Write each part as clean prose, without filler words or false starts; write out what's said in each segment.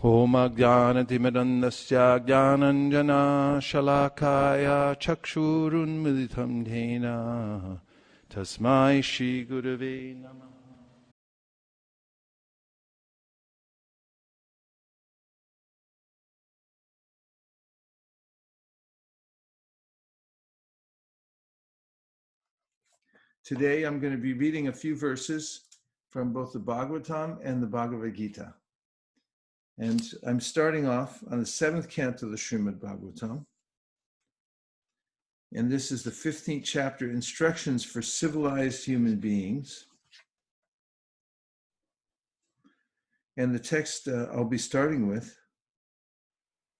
Om Ajnanatimidandasya Jnananjana Shalakaya Chakshurun Militam Dhena Tasmai Shri Gurave Namaha. Today I'm going to be reading a few verses from both the Bhagavatam and the Bhagavad Gita. And I'm starting off on the 7th canto of the Srimad-Bhagavatam. And this is the 15th chapter, Instructions for Civilized Human Beings. And the text I'll be starting with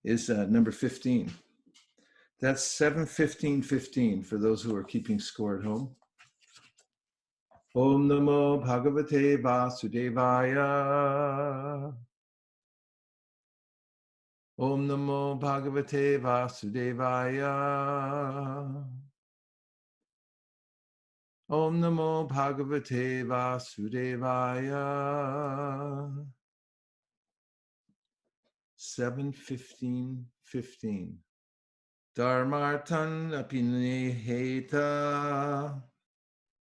is number 15. That's 7:15:15 for those who are keeping score at home. Om Namo Bhagavate Vasudevaya. Om Namo Bhagavate Vasudevaya. Om Namo Bhagavate Vasudevaya. 7:15:15. Dharmartan apineheta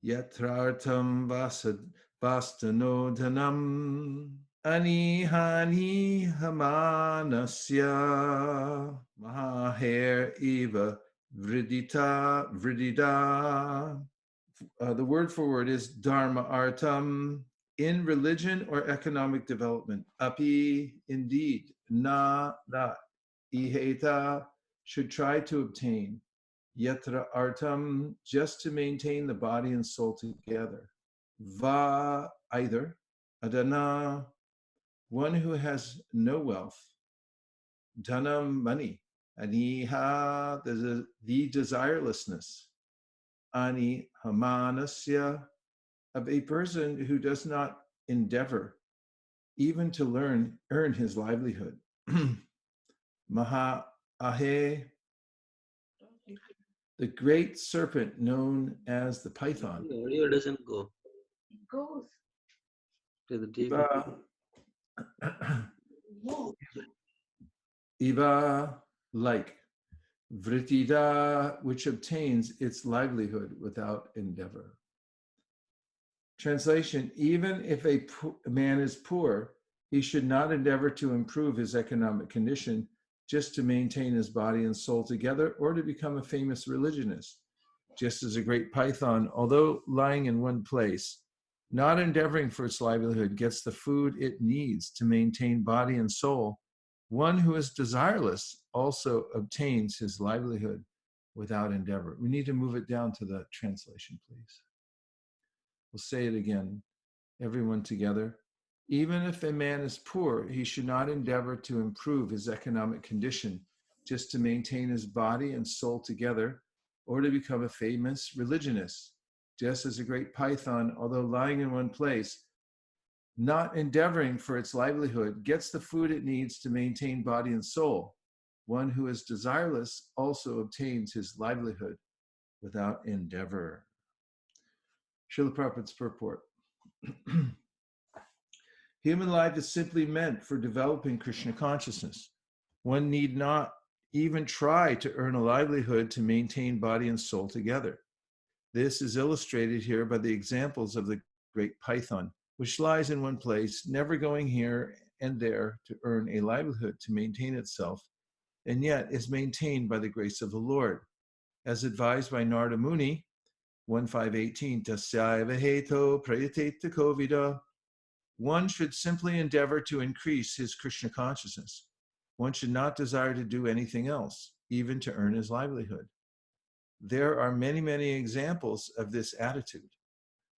yatrartam vastanodhanam anihani hamanasya mahaher eva vridita. The word for word is dharma artam, in religion or economic development. Api, indeed. Na, not. Iheta, should try to obtain. Yatra artam, just to maintain the body and soul together. Va, either. Adana, one who has no wealth. Dhanam, money. Aniha, the desirelessness. Ani hamanasya, of a person who does not endeavor even to earn his livelihood. Maha ahe, the great serpent known as the python. The audio doesn't go. It goes. To the TV. Iva, like. Vritida, which obtains its livelihood without endeavor. Translation, even if a man is poor, he should not endeavor to improve his economic condition just to maintain his body and soul together or to become a famous religionist. Just as a great python, although lying in one place, not endeavoring for its livelihood, gets the food it needs to maintain body and soul, one who is desireless also obtains his livelihood without endeavor. We need to move it down to the translation, please. We'll say it again, everyone together. Even if a man is poor, he should not endeavor to improve his economic condition just to maintain his body and soul together or to become a famous religionist. Just as a great python, although lying in one place, not endeavoring for its livelihood, gets the food it needs to maintain body and soul. One who is desireless also obtains his livelihood without endeavor. Srila Prabhupada's purport. Human life is simply meant for developing Krishna consciousness. One need not even try to earn a livelihood to maintain body and soul together. This is illustrated here by the examples of the great python, which lies in one place, never going here and there to earn a livelihood to maintain itself, and yet is maintained by the grace of the Lord. As advised by Narada Muni, 1.5.18, Tasyaiva heto prayateta kovida. One should simply endeavor to increase his Krishna consciousness. One should not desire to do anything else, even to earn his livelihood. There are many, many examples of this attitude.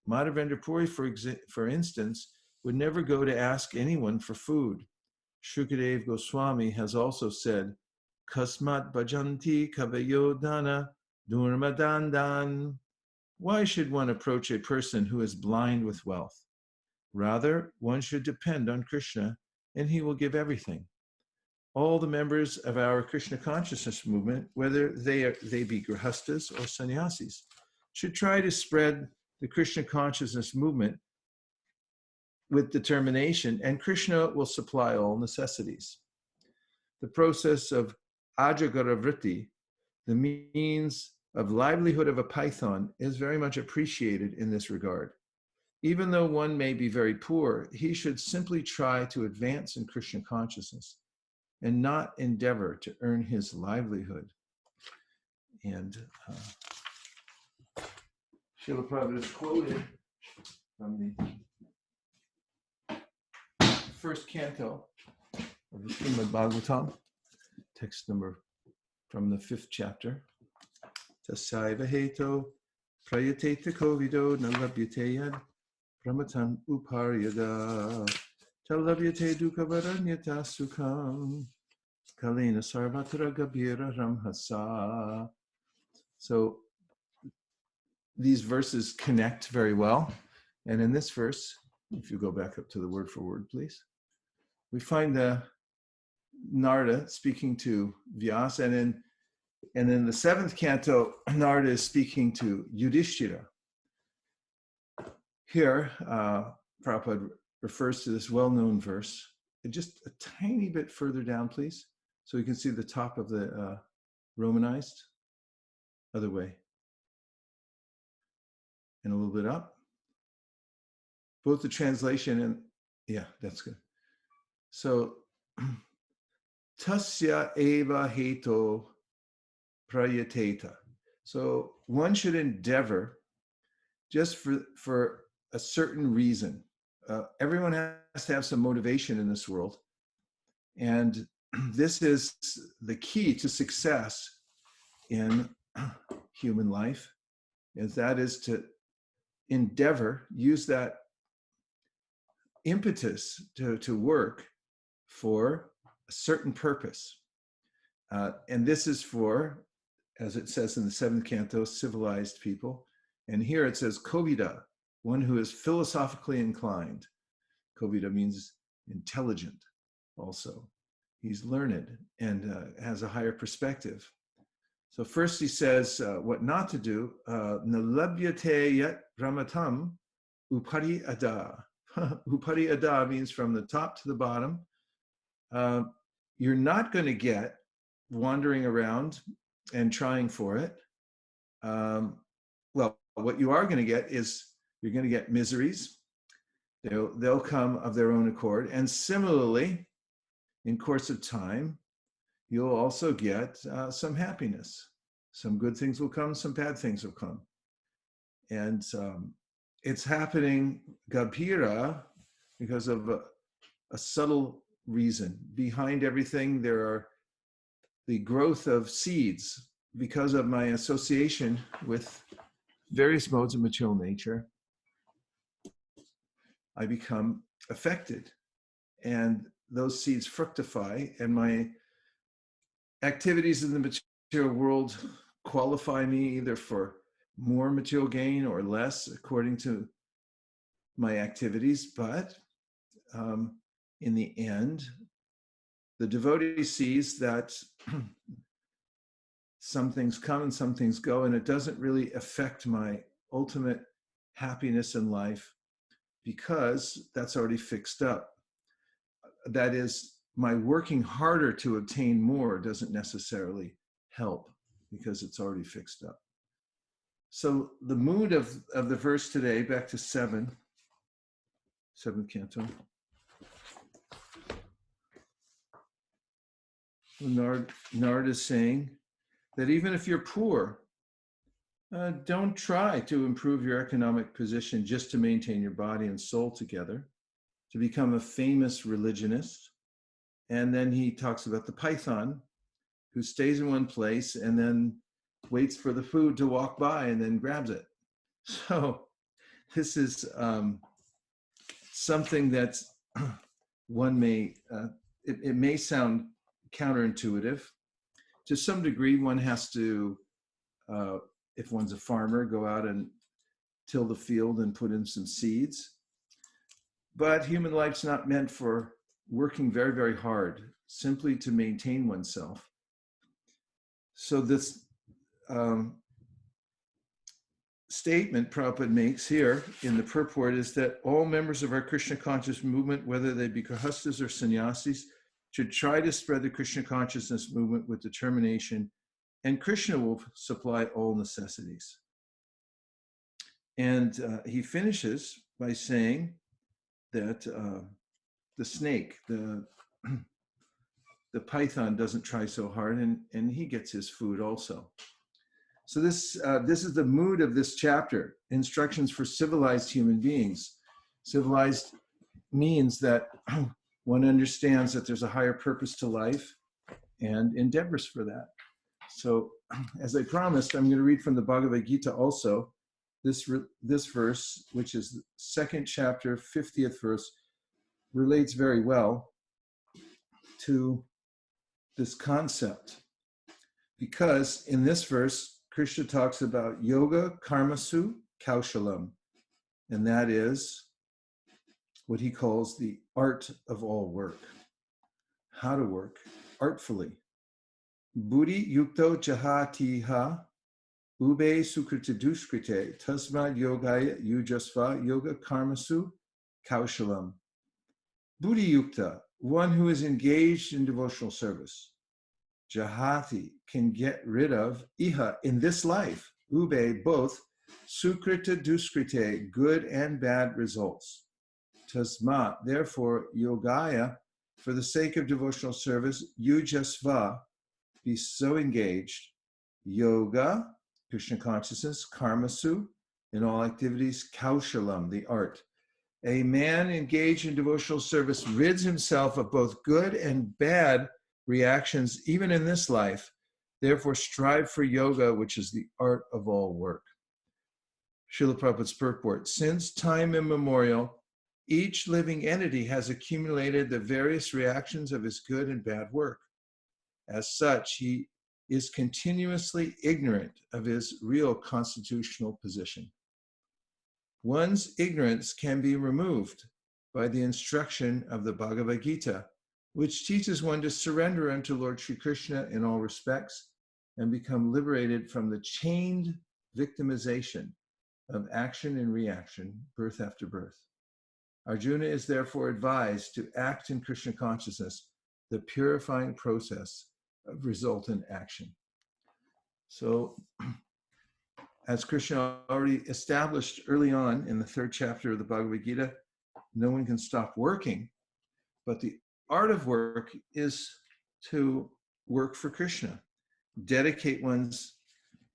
Madhavendra Puri, for instance, would never go to ask anyone for food. Shukadev Goswami has also said, Kasmat bhajanti kavayodhana durmadandan. Why should one approach a person who is blind with wealth? Rather, one should depend on Krishna, and he will give everything. All the members of our Krishna consciousness movement, whether they be grihastas or sannyasis, should try to spread the Krishna consciousness movement with determination, and Krishna will supply all necessities. The process of ajagara-vritti, the means of livelihood of a python, is very much appreciated in this regard. Even though one may be very poor, he should simply try to advance in Krishna consciousness and not endeavor to earn his livelihood. And Srila Prabhupada is quoted from the first canto of the Srimad-Bhagavatam, text number from the 5th chapter. Tasaiva heto prayateta kovido nalabhyate yad pramatan uparyada talabhyate dukavaranyata sukham kalena sarvatra gabhira ramhasa. So these verses connect very well. And in this verse, if you go back up to the word for word, please, we find Narada speaking to Vyasa, and in the 7th canto, Narada is speaking to Yudhishthira. Here, Prabhupada refers to this well-known verse, just a tiny bit further down, please, so you can see the top of the Romanized, other way, and a little bit up. Both the translation and, yeah, that's good. So, tasya eva heto prayateta. So one should endeavor just for a certain reason. Everyone has to have some motivation in this world. And this is the key to success in human life, is that is to endeavor, use that impetus to work for a certain purpose. And this is for, as it says in the 7th canto, civilized people. And here it says kovida, one who is philosophically inclined. Kovida means intelligent also. He's learned and has a higher perspective. So first he says what not to do. Nalabhyate yat ramatam upari ada. Upari ada means from the top to the bottom. You're not going to get wandering around and trying for it. Well, what you are going to get is you're going to get miseries. They'll come of their own accord. And similarly, in course of time, you'll also get some happiness. Some good things will come, some bad things will come. And it's happening gabhira because of a subtle reason. Behind everything, there are the growth of seeds. Because of my association with various modes of material nature, I become affected. And those seeds fructify, and my activities in the material world qualify me either for more material gain or less according to my activities. But in the end, the devotee sees that some things come and some things go, and it doesn't really affect my ultimate happiness in life because that's already fixed up. That is, my working harder to obtain more doesn't necessarily help because it's already fixed up. So the mood of the verse today, back to 7th canto. Narada is saying that even if you're poor, don't try to improve your economic position just to maintain your body and soul together, to become a famous religionist. And then he talks about the python who stays in one place and then waits for the food to walk by and then grabs it. So this is something that's one may, it may sound counterintuitive. To some degree, one has to, if one's a farmer, go out and till the field and put in some seeds. But human life's not meant for working very, very hard, simply to maintain oneself. So this statement Prabhupada makes here in the purport is that all members of our Krishna conscious movement, whether they be grihastas or sannyasis, should try to spread the Krishna consciousness movement with determination, and Krishna will supply all necessities. And he finishes by saying that the snake, the python doesn't try so hard, and he gets his food also. So this is the mood of this chapter, instructions for civilized human beings. Civilized means that one understands that there's a higher purpose to life and endeavors for that. So as I promised, I'm going to read from the Bhagavad Gita also. This verse, which is the second chapter, 50th verse, relates very well to this concept. Because in this verse, Krishna talks about yoga, karmasu, kaushalam, and that is what he calls the art of all work. How to work artfully. Buddhi yukto jahatiha ube sukrita duskrite tasmad yogaya yujasva yoga karmasu kaushalam. Buddhi yukta, one who is engaged in devotional service. Jahati, can get rid of, iha, in this life, ube, both, sukrita duskrite, good and bad results. Tasma, therefore, yogaya, for the sake of devotional service, yujasva, be so engaged, yoga, Krishna consciousness, karmasu, in all activities, kaushalam, the art. A man engaged in devotional service rids himself of both good and bad reactions, even in this life. Therefore, strive for yoga, which is the art of all work. Srila Prabhupada's purport. Since time immemorial, each living entity has accumulated the various reactions of his good and bad work. As such, he is continuously ignorant of his real constitutional position. One's ignorance can be removed by the instruction of the Bhagavad Gita, which teaches one to surrender unto Lord Sri Krishna in all respects and become liberated from the chained victimization of action and reaction, birth after birth. Arjuna is therefore advised to act in Krishna consciousness, the purifying process of resultant action. So, as Krishna already established early on in the third chapter of the Bhagavad Gita, no one can stop working, but the art of work is to work for Krishna, dedicate one's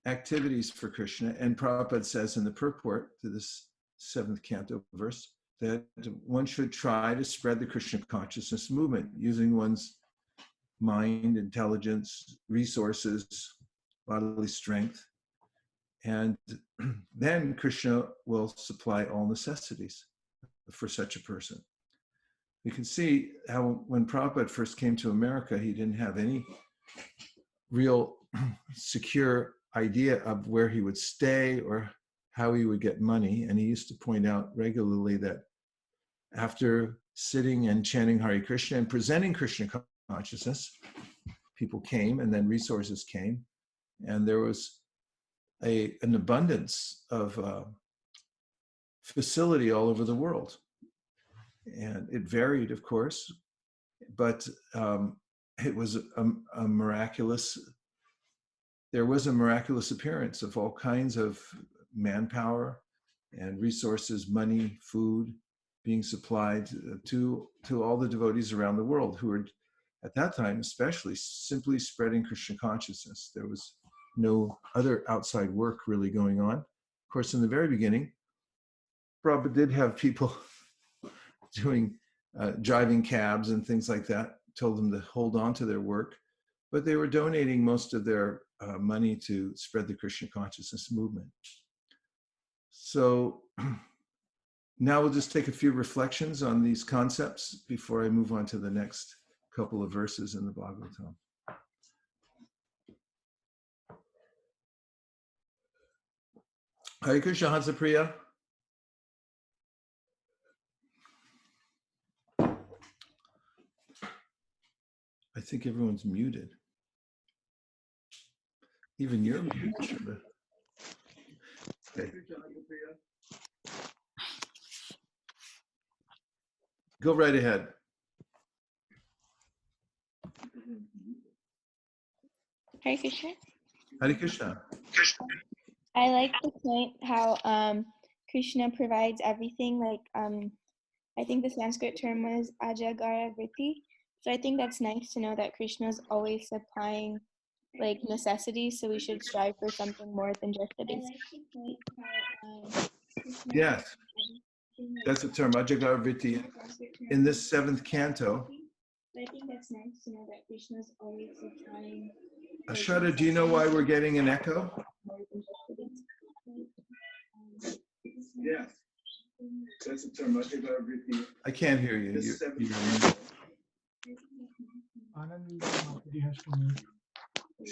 activities for Krishna. And Prabhupada says in the purport to this 7th canto verse that one should try to spread the Krishna consciousness movement using one's mind, intelligence, resources, bodily strength. And then Krishna will supply all necessities for such a person. You can see how when Prabhupada first came to America, he didn't have any real secure idea of where he would stay or how he would get money. And he used to point out regularly that after sitting and chanting Hare Krishna and presenting Krishna consciousness, people came and then resources came. And there was an abundance of facility all over the world. And it varied, of course, but it was a miraculous, there was a miraculous appearance of all kinds of manpower and resources, money, food being supplied to all the devotees around the world who were, at that time especially, simply spreading Krishna consciousness. There was no other outside work really going on. Of course, in the very beginning, Prabhupada did have people doing driving cabs and things like that, told them to hold on to their work, but they were donating most of their money to spread the Krishna consciousness movement. So now we'll just take a few reflections on these concepts before I move on to the next couple of verses in the Bhagavatam. Hare Krishna, Hansapriya. I think everyone's muted. Even you're muted, Shraddha. Okay. Go right ahead. Hare Krishna. Hare Krishna. I like the point how Krishna provides everything. Like I think the Sanskrit term was ajagara vritti. So I think that's nice to know that Krishna is always supplying like necessities. So we should strive for something more than just the basic. Yes, that's the term, ajagara vritti. In this 7th canto, I think that's nice to know that Krishna is always supplying. Ashada, do you know why we're getting an echo? Yes, that's the term, ajagara vritti. I can't hear you.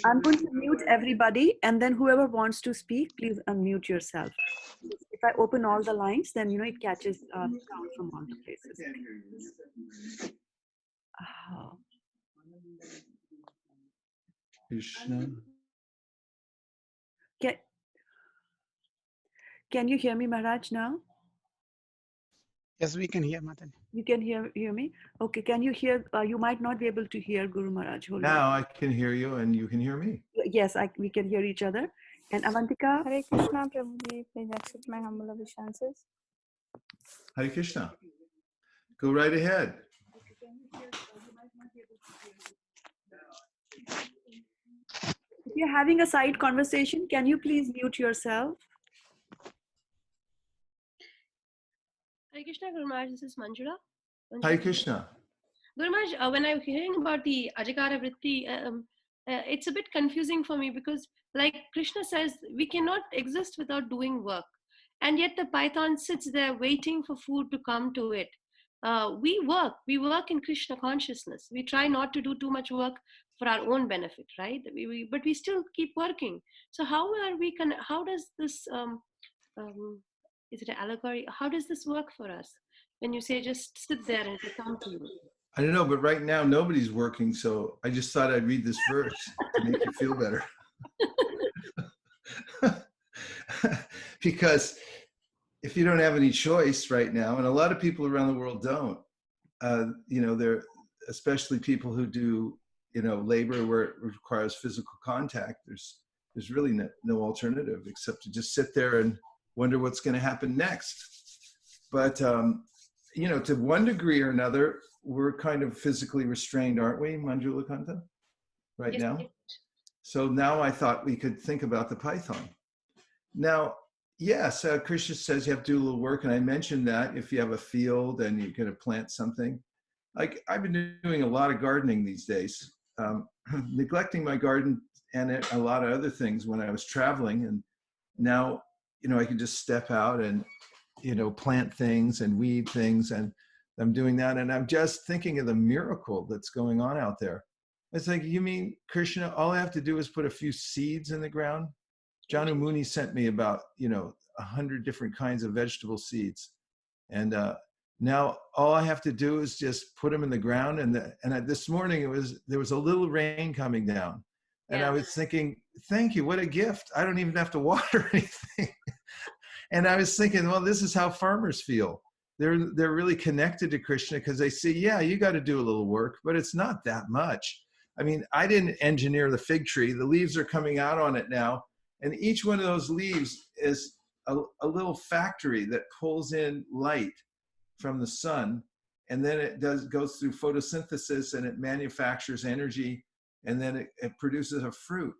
I'm going to mute everybody, and then whoever wants to speak, please unmute yourself. If I open all the lines, then it catches sound from all the places. Oh. Krishna. Can you hear me, Maharaj, now? Yes, we can hear, Mataji. You can hear me? Okay, can you hear? You might not be able to hear Guru Maharaj. Hold Now on. I can hear you and you can hear me. Yes, we can hear each other. And Avantika? Hare Krishna, Prabhuji, please accept my humble obeisances. Hare Krishna. Go right ahead. If you're having a side conversation, can you please mute yourself? Hare Krishna, Guru Maharaj, this is Manjula. Hare Krishna. Guru Maharaj, when I'm hearing about the Ajagara Vritti, it's a bit confusing for me because like Krishna says, we cannot exist without doing work. And yet the python sits there waiting for food to come to it. We work in Krishna consciousness. We try not to do too much work for our own benefit, right? But we still keep working. So how does this, is it an allegory? How does this work for us? When you say just sit there and it will come to you. I don't know, but right now nobody's working, so I just thought I'd read this verse to make you feel better. Because if you don't have any choice right now, and a lot of people around the world don't, they're especially people who do, labor where it requires physical contact. There's really no alternative except to just sit there and wonder what's going to happen next. But to one degree or another, we're kind of physically restrained, aren't we, Manjula Kanta, right now? So now I thought we could think about the python. Now, yes, Krishna says you have to do a little work, and I mentioned that if you have a field and you're going to plant something. Like I've been doing a lot of gardening these days, neglecting my garden and a lot of other things when I was traveling, and now I can just step out and plant things and weed things, and I'm doing that, and I'm just thinking of the miracle that's going on out there. It's like, you mean, Krishna, all I have to do is put a few seeds in the ground? Janu Muni sent me about 100 different kinds of vegetable seeds, and now all I have to do is just put them in the ground. And this morning there was a little rain coming down, and I was thinking, thank you, what a gift! I don't even have to water anything. And I was thinking, well, this is how farmers feel. They're really connected to Krishna because they say, yeah, you got to do a little work, but it's not that much. I mean, I didn't engineer the fig tree. The leaves are coming out on it now. And each one of those leaves is a little factory that pulls in light from the sun. And then it goes through photosynthesis and it manufactures energy. And then it produces a fruit.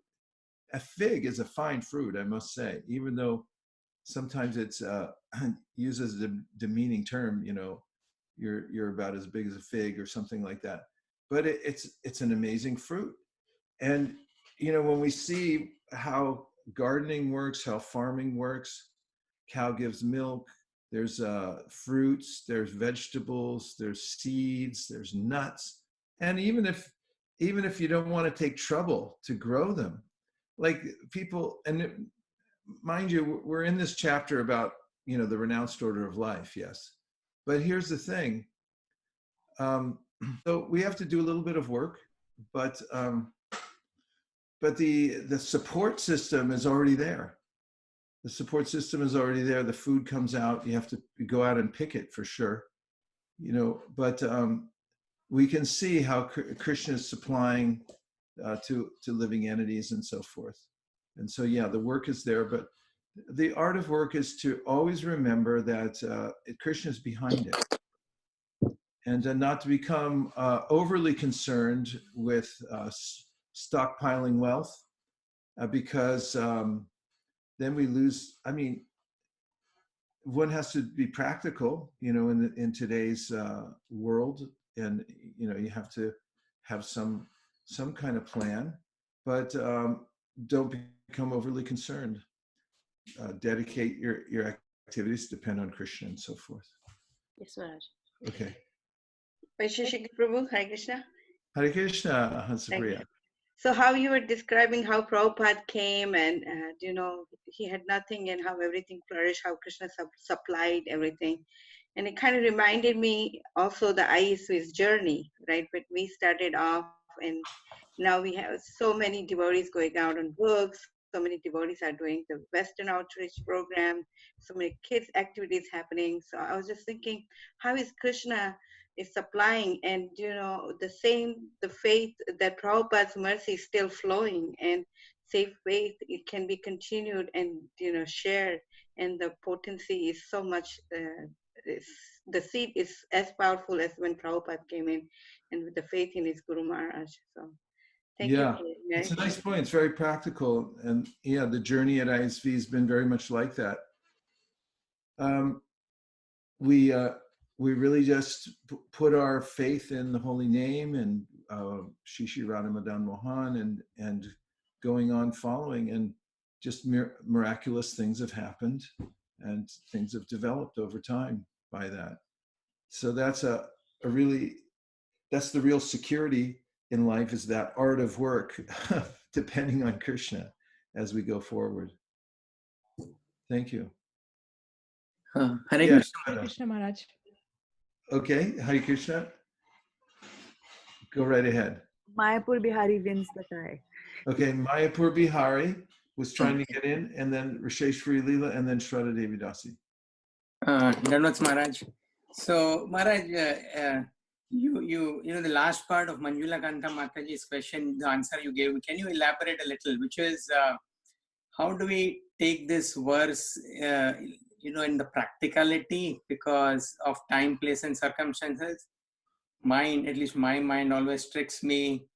A fig is a fine fruit, I must say, even though sometimes it's used as a demeaning term, you're about as big as a fig or something like that. But it's an amazing fruit. And, when we see how gardening works, how farming works, cow gives milk, there's fruits, there's vegetables, there's seeds, there's nuts. And even if you don't want to take trouble to grow them, like people, and mind you, we're in this chapter about, the renounced order of life, yes. But here's the thing. So we have to do a little bit of work, but the support system is already there. The support system is already there. The food comes out. You have to go out and pick it for sure. But we can see how Krishna is supplying to living entities and so forth. And so, yeah, the work is there, but the art of work is to always remember that Krishna is behind it, and not to become overly concerned with stockpiling wealth, because then we lose. I mean, one has to be practical, in today's world, and you have to have some kind of plan, but don't become overly concerned. Dedicate your activities, depend on Krishna and so forth. Yes, Maharaj. Okay. Vaisesika Prabhu, Hare Krishna. Hare Krishna, Thank Hansapriya. you. So how you were describing how Prabhupada came and, he had nothing and how everything flourished, how Krishna supplied everything. And it kind of reminded me also the ISV's journey, right? But we started off and now we have so many devotees going out on books, so many devotees are doing the Western outreach program, so many kids activities happening. So I was just thinking, how is Krishna is supplying, and the faith that Prabhupada's mercy is still flowing, and safe faith, it can be continued and shared, and the potency is so much, the seed is as powerful as when Prabhupada came in and with the faith in his Guru Maharaj. So thank you. It's a nice point. It's very practical, and the journey at ISV has been very much like that. We really just put our faith in the holy name and Shishi Radha Madan Mohan and going on following, and just miraculous things have happened and things have developed over time by that. So that's the real security in life, is that art of work, depending on Krishna as we go forward. Thank you. Hare Yeah, Krishna Maharaj. Okay, Hare Krishna. Go right ahead. Mayapur Bihari wins the tie. Okay, Mayapur Bihari was trying to get in, and then Risheshwari Leela, and then Shraddha Devi Dasi. Danvats Maharaj. So Maharaj, you the last part of Manjula Kanta Mataji's question, the answer you gave, can you elaborate a little, which is how do we take this verse in the practicality, because of time, place and circumstances? At least my mind always tricks me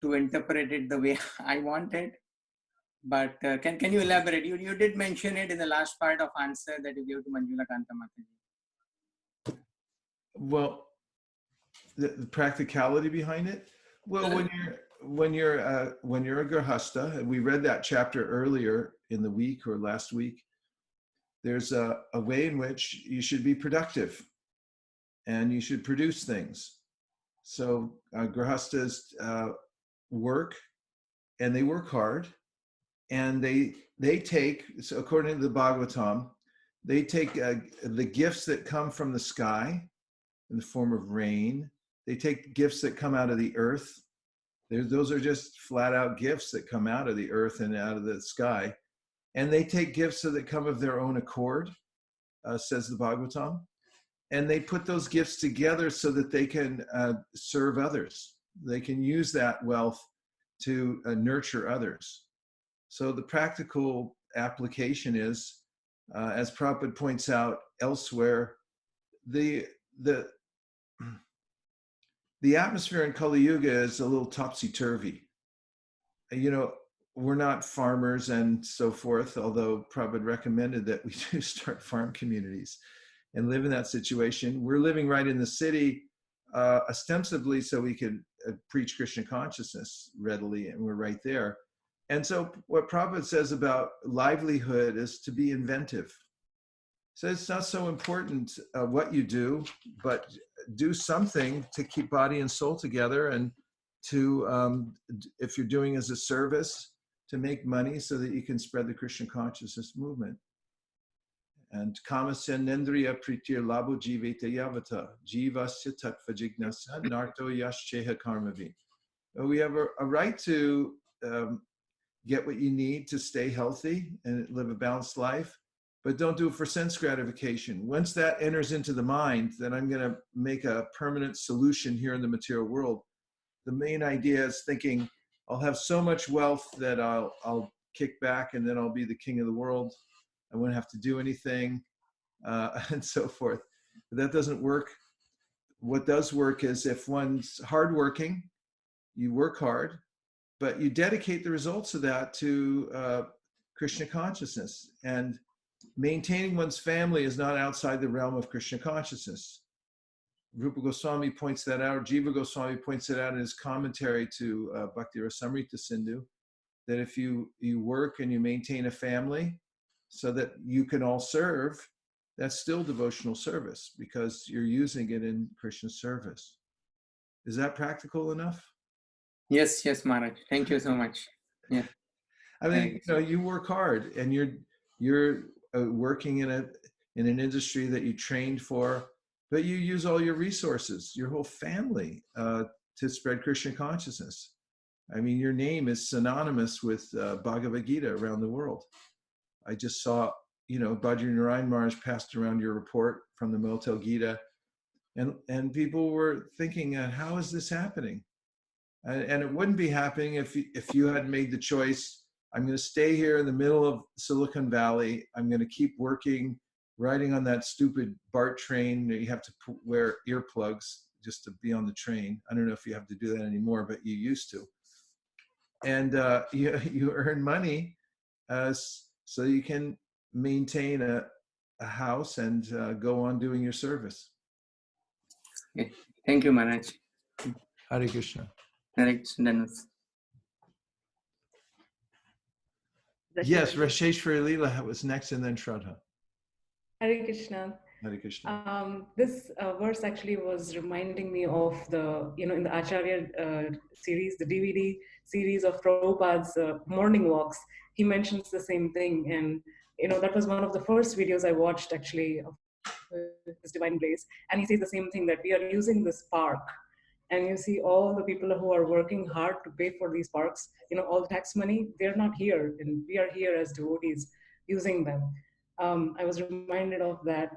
to interpret it the way I want it. But can you elaborate? You did mention it in the last part of answer that you gave to Manjula Kanta Mataji. Well, the practicality behind it. Well, when you're a Grihastha, and we read that chapter earlier in the week or last week, there's a way in which you should be productive and you should produce things. So Grihasthas work, and they work hard, and they take, so according to the Bhagavatam, they take the gifts that come from the sky in the form of rain. They take gifts that come out of the earth. Those are just flat out gifts that come out of the earth and out of the sky. And they take gifts that come of their own accord, says the Bhagavatam. And they put those gifts together so that they can serve others. They can use that wealth to nurture others. So the practical application is, as Prabhupada points out elsewhere, the atmosphere in Kali Yuga is a little topsy-turvy. We're not farmers and so forth, although Prabhupada recommended that we do start farm communities and live in that situation. We're living right in the city, ostensibly so we could preach Krishna consciousness readily, and we're right there. And so what Prabhupada says about livelihood is to be inventive. So it's not so important what you do, but do something to keep body and soul together, and to, if you're doing as a service, to make money so that you can spread the Krishna consciousness movement. And kamasya nendriya pritir labo jiveta yavata jivasya tattva jignasa narto yascheha karmavi. We have a right to get what you need to stay healthy and live a balanced life, but don't do it for sense gratification. Once that enters into the mind, then I'm going to make a permanent solution here in the material world. The main idea is thinking, I'll have so much wealth that I'll kick back and then I'll be the king of the world. I won't have to do anything, and so forth. But that doesn't work. What does work is if one's hardworking, you work hard, but you dedicate the results of that to Krishna consciousness. And maintaining one's family is not outside the realm of Krishna consciousness. Rupa Goswami points that out. Jiva Goswami points it out in his commentary to Bhakti Rasamrita Sindhu, that if you work and you maintain a family so that you can all serve, that's still devotional service because you're using it in Krishna's service. Is that practical enough? Yes, Maharaj. Thank you so much. Yeah. I mean, you work hard and you're working in an industry that you trained for, but you use all your resources, your whole family, to spread Krishna consciousness. I mean, your name is synonymous with Bhagavad Gita around the world. I just saw, Bhadri Narayan Maharaj passed around your report from the Motel Gita, and people were thinking, how is this happening? And it wouldn't be happening if you had made the choice, I'm going to stay here in the middle of Silicon Valley. I'm going to keep working, riding on that stupid BART train. You have to wear earplugs just to be on the train. I don't know if you have to do that anymore, but you used to. And you earn money so you can maintain a house and go on doing your service. Okay. Thank you, Maharaj. Hare Krishna. Hare Krishna. Yes, Rasheshwari Leela was next, and then Shraddha. Hare Krishna. Hare Krishna. This verse actually was reminding me of the, in the Acharya series, the DVD series of Prabhupada's morning walks. He mentions the same thing. And, that was one of the first videos I watched actually of this Divine Grace. And he says the same thing, that we are using this park. And you see all the people who are working hard to pay for these parks, all the tax money, they're not here. And we are here as devotees using them. I was reminded of that,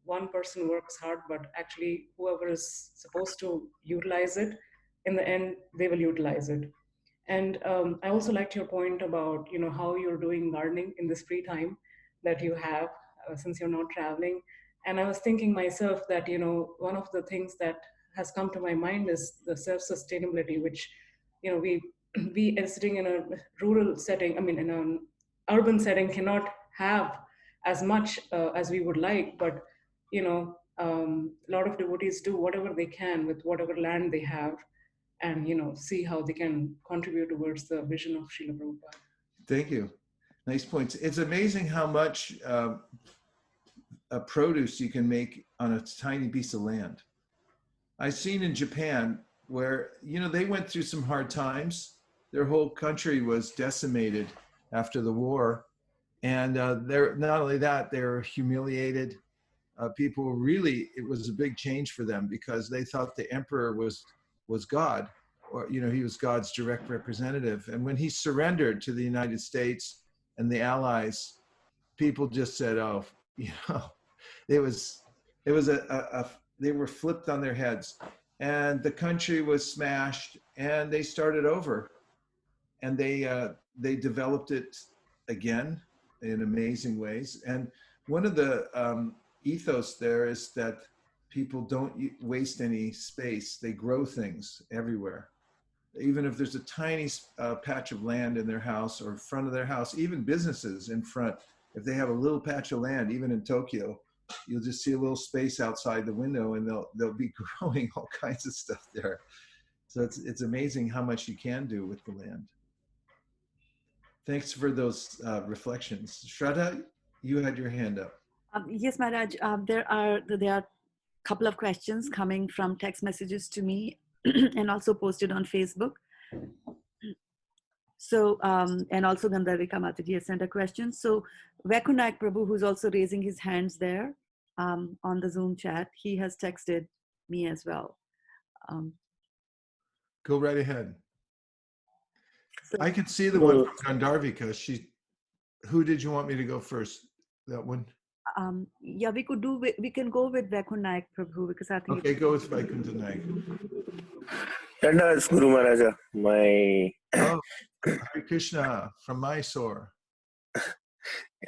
one person works hard, but actually whoever is supposed to utilize it, in the end, they will utilize it. And I also liked your point about, how you're doing gardening in this free time that you have since you're not traveling. And I was thinking myself that, one of the things that has come to my mind is the self-sustainability, which, we are sitting in a rural setting, in an urban setting, cannot have as much as we would like, but a lot of devotees do whatever they can with whatever land they have, and see how they can contribute towards the vision of Srila Prabhupada. Thank you. Nice points. It's amazing how much produce you can make on a tiny piece of land. I've seen in Japan where they went through some hard times. Their whole country was decimated after the war. And they're not only that, they were humiliated. People really, it was a big change for them because they thought the emperor was God, or he was God's direct representative. And when he surrendered to the United States and the Allies, people just said, "Oh, it was they were flipped on their heads, and the country was smashed, and they started over, and they developed it again in amazing ways. And one of the ethos there is that people don't waste any space. They grow things everywhere. Even if there's a tiny patch of land in their house or in front of their house, even businesses in front, if they have a little patch of land, even in Tokyo, you'll just see a little space outside the window and they'll be growing all kinds of stuff there. So it's amazing how much you can do with the land. Thanks for those reflections. Shraddha, you had your hand up. Yes, Maharaj, there are a couple of questions coming from text messages to me and also posted on Facebook. So, and also Gandharika Mataji has sent a question. So Vaikunak Prabhu, who's also raising his hands there on the Zoom chat, he has texted me as well. Go right ahead. I can see the one from Gandharvika. Who did you want me to go first? That one? Yeah, we can go with Vaikunt Naik Prabhu because I think. Okay, go with Vaikunt Naik. That's Guru Maharaja. My oh, Hare Krishna from Mysore.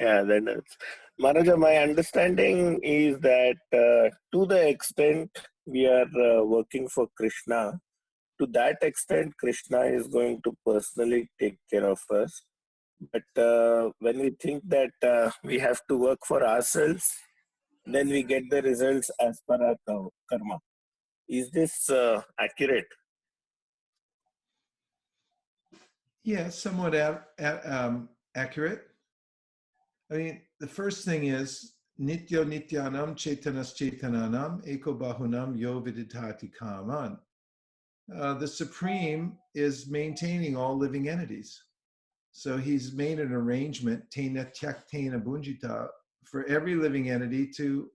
Yeah, that's Maharaja. My understanding is that to the extent we are working for Krishna, to that extent, Krishna is going to personally take care of us. But when we think that we have to work for ourselves, then we get the results as per our karma. Is this accurate? Yeah, somewhat accurate. I mean, the first thing is Nityo Nityanam Chaitanas Chaitananam Eko Bahunam Yo Viditati Kaman. The Supreme is maintaining all living entities. So he's made an arrangement, Tena Tyaktena Bunjita, for every living entity to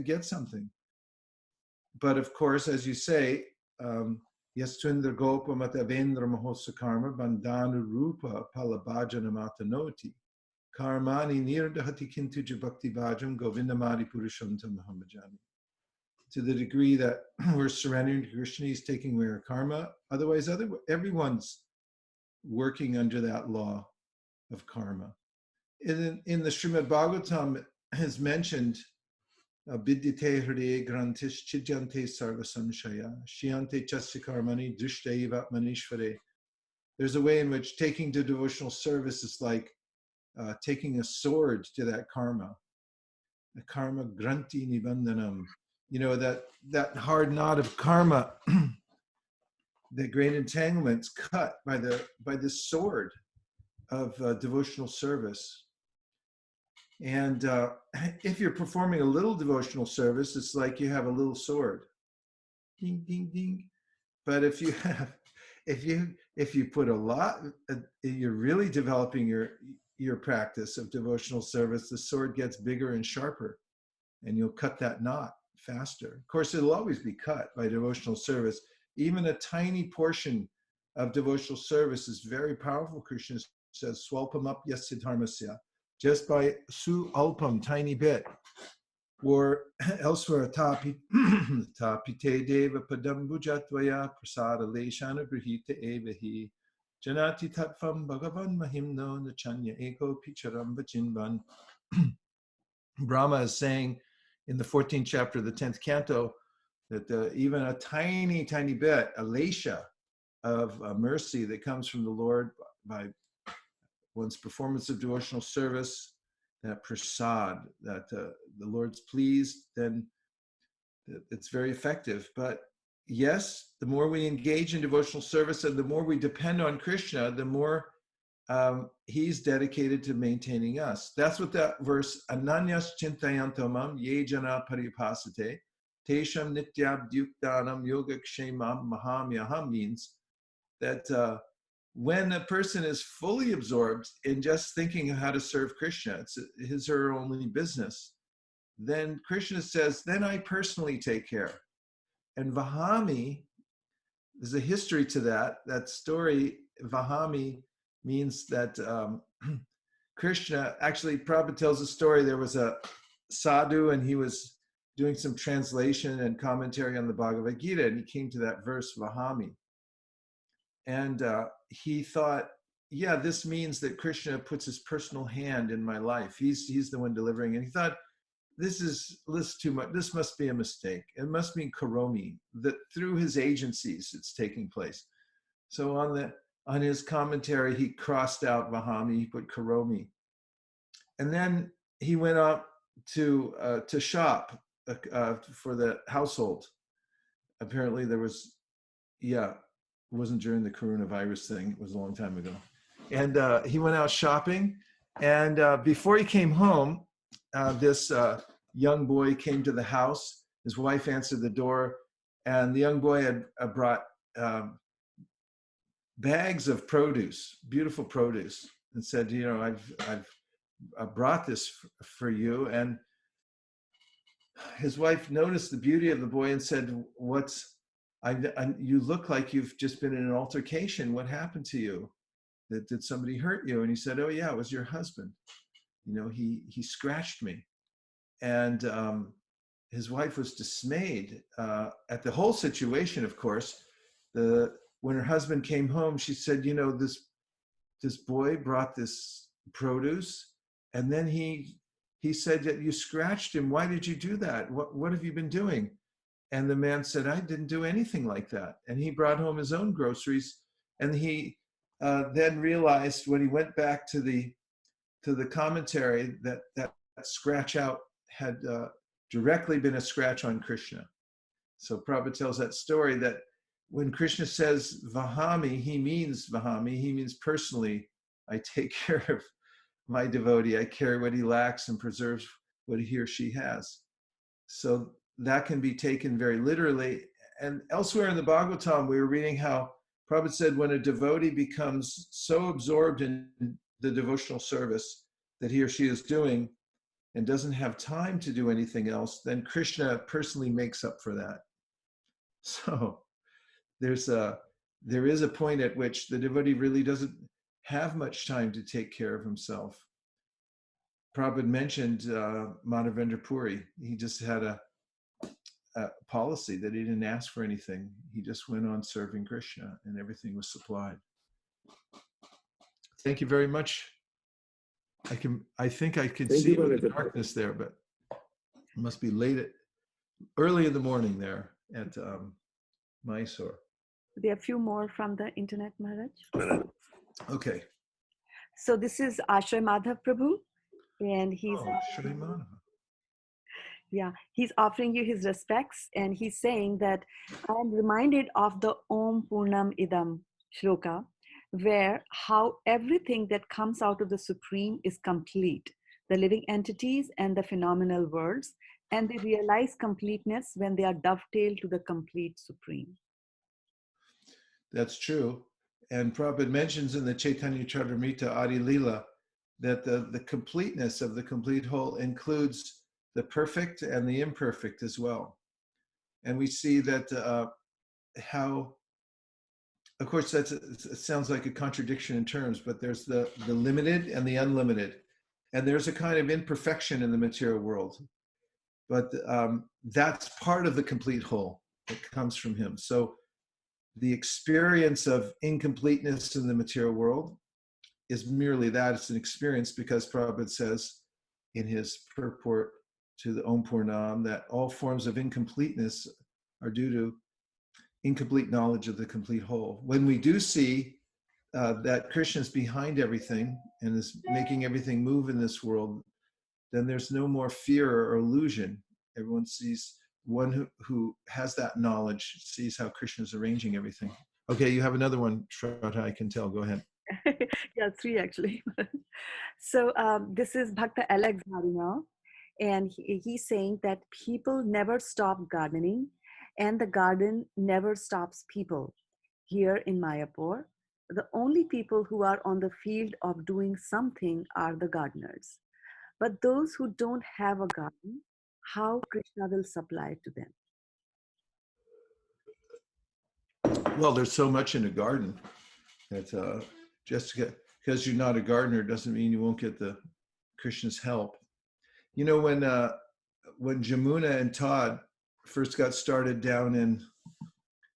get something. But of course, as you say, Yastundra Gopa Matavendra Mahosakarma Bandhanu Rupa Palabhajana Matanoti Karmani Nirdahati Kintuja Bhakti Bhajam Govindamadi Purushanta Mahamajani. To the degree that we're surrendering to Krishna, he's taking away our karma. Otherwise, everyone's working under that law of karma. In the Srimad-Bhagavatam has mentioned Vidyate Hridaye Grantish Chijante Sarva Samshaya Shiante Chasya Karmani Drishtaiva Manishvare. There's a way in which taking to devotional service is like taking a sword to that karma. The karma granti nibandhanam. You know, that hard knot of karma, the great entanglements cut by the sword of devotional service. And if you're performing a little devotional service, it's like you have a little sword. Ding, ding, ding. But if you put a lot, you're really developing your practice of devotional service, the sword gets bigger and sharper, and you'll cut that knot faster. Of course, it'll always be cut by devotional service. Even a tiny portion of devotional service is very powerful. Krishna says, swalpam up yasidharmasya. Just by su alpam, tiny bit. Or elsewhere, tapite deva padam bhujatvaya prasada leshana grihita evahi janati tatvam bhagavan mahimno nachanya eko picharam vachinvan. Brahma is saying in the 14th chapter of the 10th canto that even a tiny, tiny bit, a lesha of mercy that comes from the Lord by one's performance of devotional service, that prasad, that the Lord's pleased, then it's very effective. But yes, the more we engage in devotional service and the more we depend on Krishna, the more he's dedicated to maintaining us. That's what that verse, Ananyas Chintayantamam Ye Jana Paripasate Tesham Nityabdyuktanam Yogakshemam Mahamyaham means that when a person is fully absorbed in just thinking of how to serve Krishna, it's his or her only business, then Krishna says, then I personally take care. And Vahami, there's a history to that story. Vahami means that Krishna, actually Prabhupada tells a story, there was a sadhu and he was doing some translation and commentary on the Bhagavad Gita, and he came to that verse, Vahami. And he thought, yeah, this means that Krishna puts his personal hand in my life. He's the one delivering. And he thought, this is too much. This must be a mistake. It must mean karomi, that through his agencies it's taking place. So on his commentary, he crossed out Vahami, he put karomi. And then he went up to shop for the household. Apparently there was, it wasn't during the coronavirus thing. It was a long time ago. And he went out shopping. And before he came home, this young boy came to the house. His wife answered the door. And the young boy had brought bags of produce, beautiful produce, and said, you know, I've brought this for you. And his wife noticed the beauty of the boy and said, you look like you've just been in an altercation. What happened to you? that did somebody hurt you? And he said, oh yeah, it was your husband. You know, he scratched me. And his wife was dismayed at the whole situation, of course. When her husband came home, she said, you know, this boy brought this produce, and then he said that you scratched him. Why did you do that? What have you been doing? And the man said, I didn't do anything like that. And he brought home his own groceries. And he then realized when he went back to the commentary that scratch out had directly been a scratch on Krishna. So Prabhupada tells that story that when Krishna says Vahami, he means Vahami, he means personally, I take care of my devotee, I carry what he lacks and preserves what he or she has. So that can be taken very literally. And elsewhere in the Bhagavatam, we were reading how Prabhupada said when a devotee becomes so absorbed in the devotional service that he or she is doing and doesn't have time to do anything else, then Krishna personally makes up for that. So there is a point at which the devotee really doesn't have much time to take care of himself. Prabhupada mentioned Madhavendra Puri. He just had a policy that he didn't ask for anything. He just went on serving Krishna and everything was supplied. Thank you very much. I think I can see you in the darkness there, but it must be early in the morning there at Mysore. There are a few more from the internet, Maharaj. Okay. So this is Ashray Madhav Prabhu, and he's Shri Madhav. Yeah, he's offering you his respects, and he's saying that I am reminded of the Om Purnam Idam shloka, where how everything that comes out of the Supreme is complete, the living entities and the phenomenal worlds, and they realize completeness when they are dovetailed to the complete Supreme. That's true. And Prabhupada mentions in the Chaitanya Charitamrita Adi Lila that the completeness of the complete whole includes the perfect and the imperfect as well. And we see that how, of course, it sounds like a contradiction in terms, but there's the limited and the unlimited. And there's a kind of imperfection in the material world. But that's part of the complete whole that comes from him. So the experience of incompleteness in the material world is merely that. It's an experience because Prabhupada says in his purport to the Om Purnam that all forms of incompleteness are due to incomplete knowledge of the complete whole. When we do see that Krishna is behind everything and is making everything move in this world, then there's no more fear or illusion. Everyone sees, one who has that knowledge sees how Krishna is arranging everything. Okay, you have another one, Shraddha, I can tell. Go ahead. Yeah, 3 actually. So this is Bhakta Alex Harina, and he's saying that people never stop gardening, and the garden never stops people. Here in Mayapur, the only people who are on the field of doing something are the gardeners. But those who don't have a garden, how Krishna will supply to them? Well, there's so much in a garden that just because you're not a gardener doesn't mean you won't get the Krishna's help. You know, when Jamuna and Todd first got started down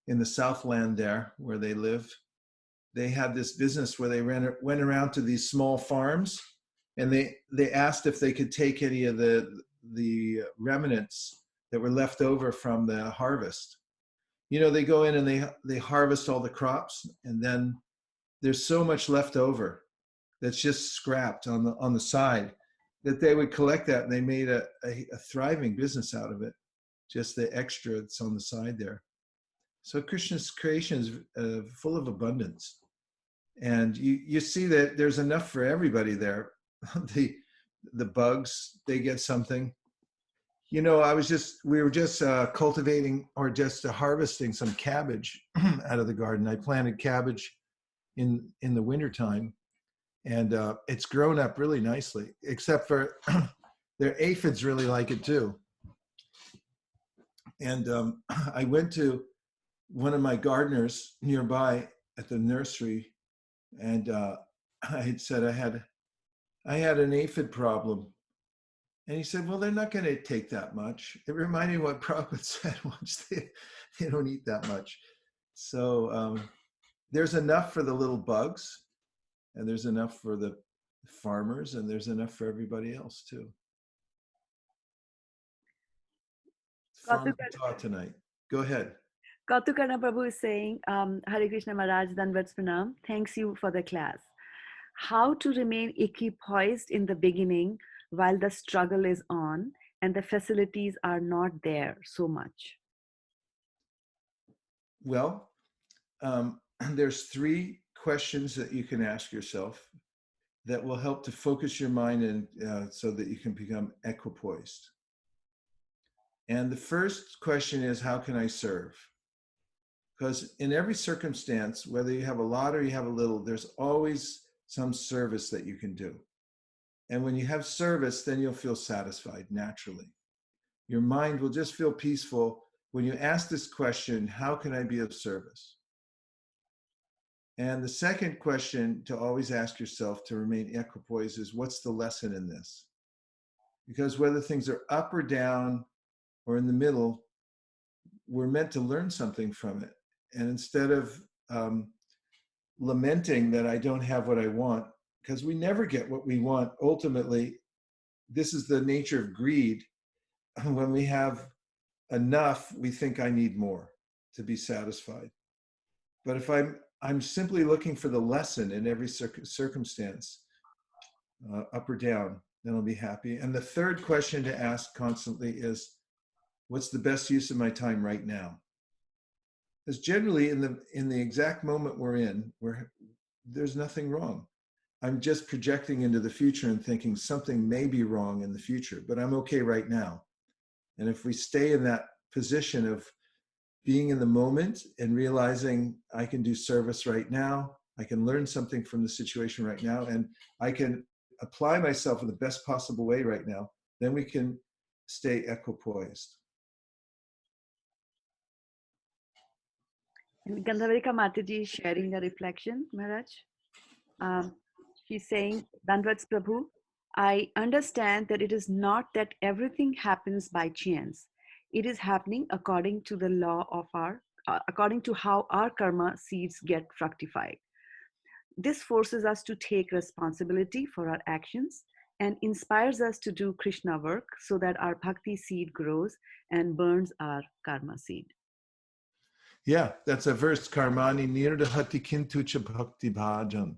in the Southland there where they live, they had this business where they went around to these small farms, and they asked if they could take any of the remnants that were left over from the harvest. You know, they go in and they harvest all the crops, and then there's so much left over that's just scrapped on the side that they would collect that, and they made a thriving business out of it, just the extra that's on the side there. So Krishna's creation is full of abundance, and you see that there's enough for everybody there. The bugs, they get something. You know, we were just cultivating or just harvesting some cabbage out of the garden. I planted cabbage in the wintertime, and it's grown up really nicely, except for their aphids really like it too. And I went to one of my gardeners nearby at the nursery, And I had said I had an aphid problem. And he said, well, they're not going to take that much. It reminded me what Prabhupada said once, they don't eat that much. So there's enough for the little bugs, and there's enough for the farmers, and there's enough for everybody else too. Farm talk tonight. Go ahead. Kautukarna Prabhu is saying, Hare Krishna Maharaj, Danvats Pranam, thanks you for the class. How to remain equipoised in the beginning while the struggle is on and the facilities are not there so much? Well, there's 3 questions that you can ask yourself that will help to focus your mind and so that you can become equipoised. And the first question is, how can I serve? Because in every circumstance, whether you have a lot or you have a little, there's always some service that you can do. And when you have service, then you'll feel satisfied naturally. Your mind will just feel peaceful when you ask this question, how can I be of service? And the second question to always ask yourself to remain equipoised is, what's the lesson in this? Because whether things are up or down or in the middle, we're meant to learn something from it. And instead of lamenting that I don't have what I want, because we never get what we want, ultimately, this is the nature of greed. When we have enough, we think I need more to be satisfied. But if I'm simply looking for the lesson in every circumstance, up or down, then I'll be happy. And the third question to ask constantly is, what's the best use of my time right now? Because generally in the exact moment we're in, there's nothing wrong. I'm just projecting into the future and thinking something may be wrong in the future, but I'm okay right now. And if we stay in that position of being in the moment and realizing I can do service right now, I can learn something from the situation right now, and I can apply myself in the best possible way right now, then we can stay equipoised. And Gandhavarika Mataji is sharing a reflection, Maharaj. She's saying, Dandavats Prabhu, I understand that it is not that everything happens by chance. It is happening according to the law of according to how our karma seeds get fructified. This forces us to take responsibility for our actions and inspires us to do Krishna work so that our bhakti seed grows and burns our karma seed. Yeah, that's a verse, Karmani nirdahati kintucha bhakti bhajan.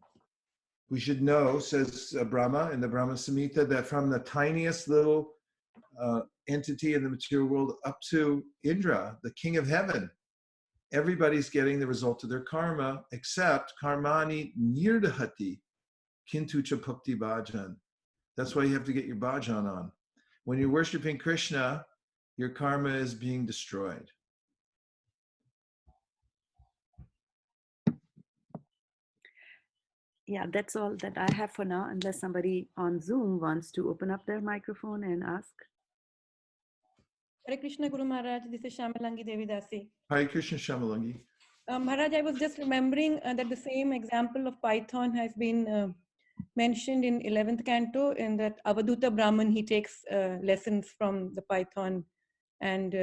We should know, says Brahma in the Brahma Samhita, that from the tiniest little entity in the material world up to Indra, the king of heaven, everybody's getting the result of their karma, except Karmani nirdahati kintucha bhakti bhajan. That's why you have to get your bhajan on. When you're worshiping Krishna, your karma is being destroyed. Yeah, that's all that I have for now, unless somebody on Zoom wants to open up their microphone and ask. Hare Krishna Guru Maharaj, this is Shamalangi Devi Dasi. Hare Krishna Shamalangi. Maharaj, I was just remembering that the same example of Python has been mentioned in 11th canto, in that Avadhuta Brahman, he takes lessons from the Python and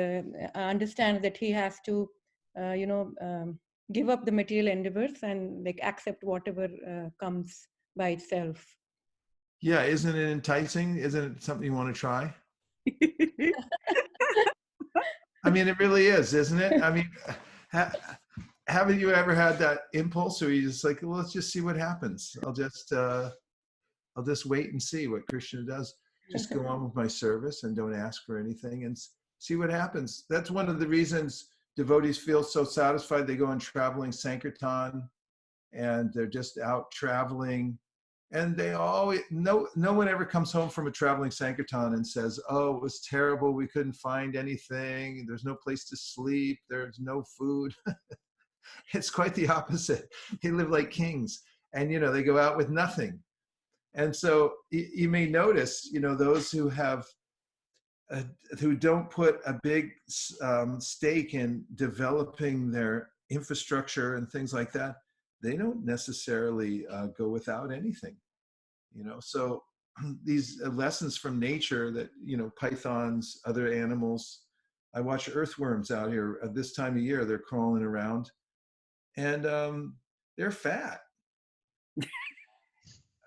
understands that he has to, give up the material endeavors and like accept whatever comes by itself. Yeah, isn't it enticing? Isn't it something you want to try? I mean, it really is, isn't it? I mean, haven't you ever had that impulse where you just like, well, let's just see what happens. I'll just wait and see what Krishna does. Just go on with my service and don't ask for anything and see what happens. That's one of the reasons devotees feel so satisfied. They go on traveling Sankirtan and they're just out traveling. And they always, no one ever comes home from a traveling Sankirtan and says, oh, it was terrible. We couldn't find anything. There's no place to sleep. There's no food. It's quite the opposite. They live like kings. And, they go out with nothing. And so you may notice, those who have, who don't put a big stake in developing their infrastructure and things like that, they don't necessarily go without anything, So these lessons from nature that, pythons, other animals. I watch earthworms out here at this time of year. They're crawling around, and they're fat.